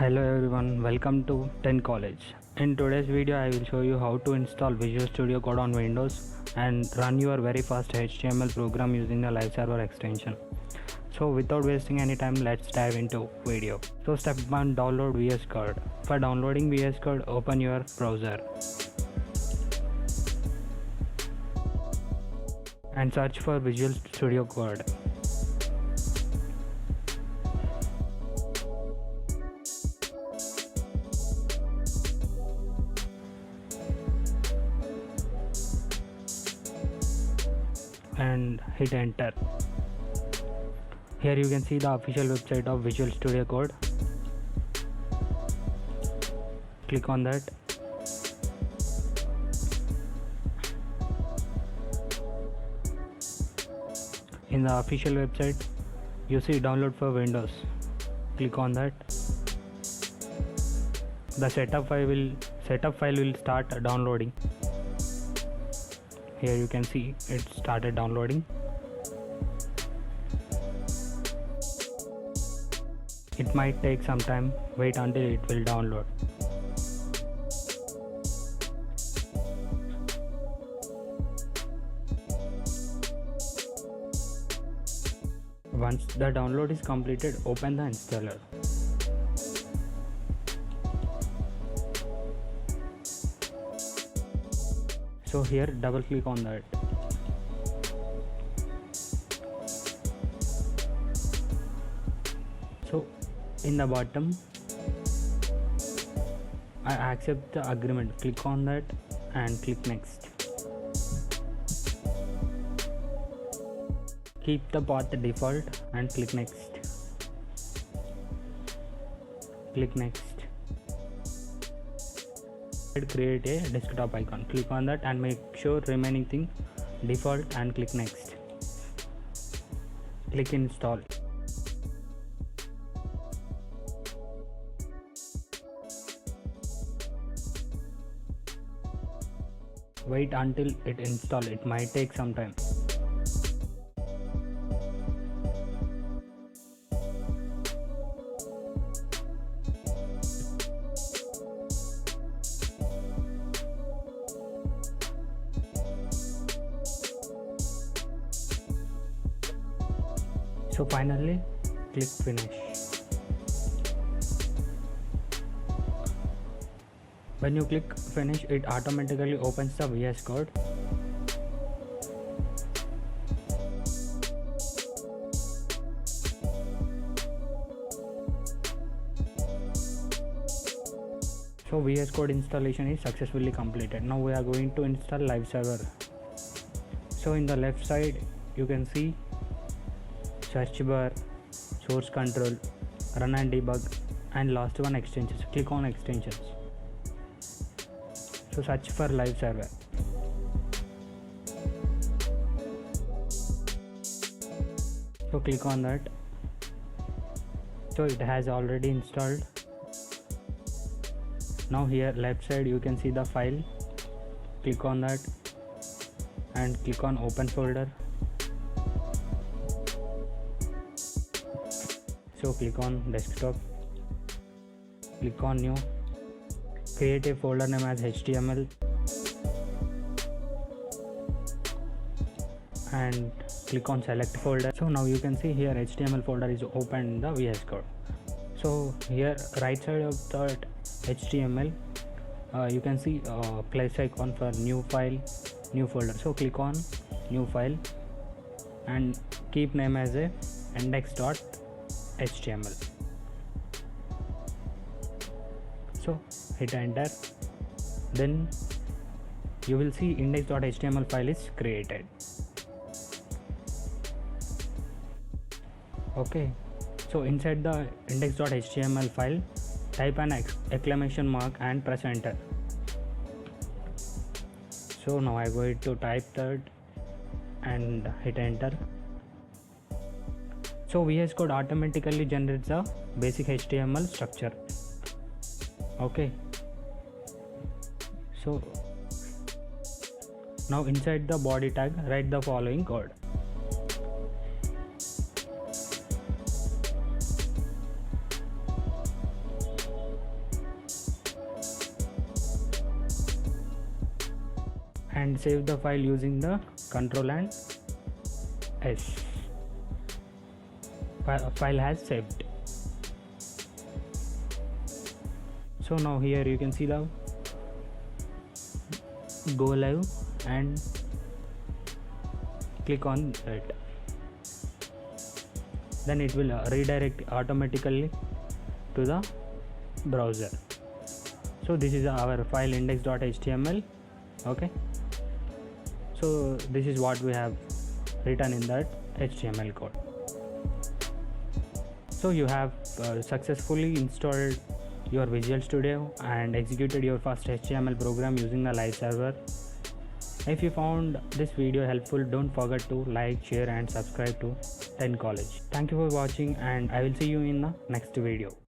Hello everyone, welcome to 10 College. In today's video I will show you how to install Visual Studio Code on Windows and run your very fast HTML program using the live server extension. So without wasting any time, let's dive into video. So step 1, download VS Code. For downloading VS Code, open your browser and search for Visual Studio Code. And hit enter. Here you can see the official website of Visual Studio Code. Click on that. In the official website you see download for Windows. Click on that. The setup file will start downloading. Here you can see it started downloading. It might take some time, wait until it will download. Once the download is completed, open the installer. So here double click on that. So in the bottom I accept the agreement. Click on that and click next. Keep the path default and click next. Click next. Create a desktop icon. Click on that and make sure remaining thing default and click next. Click install. Wait until it install. It might take some time. So finally click finish. When you click finish, it automatically opens the VS Code. So VS Code installation is successfully completed. Now we are going to install live server. So in the left side you can see search bar, source control, run and debug, and last one extensions. Click on extensions. So search for live server. So click on that. So it has already installed. Now here left side you can see the file. Click on that and click on open folder. So click on desktop, click on new, create a folder name as HTML and click on select folder. So now you can see here HTML folder is open in the VS Code. So here right side of the HTML you can see plus icon for new file, new folder. So click on new file and keep name as a index.html. So hit enter. Then you will see index.html file is created. Okay, so inside the index.html file type an exclamation mark and press enter. So now I'm going to type that and hit enter. So VS Code automatically generates a basic HTML structure. Okay, so now inside the body tag write the following code. and save the file using the Ctrl and S. File has saved. So now here you can see the go live and click on it. Then it will redirect automatically to the browser. So this is our file index.html. okay, so this is what we have written in that HTML code. So you have successfully installed your Visual Studio and executed your first HTML program using the live server. If you found this video helpful, don't forget to like, share and subscribe to 10 College. Thank you for watching, and I will see you in the next video.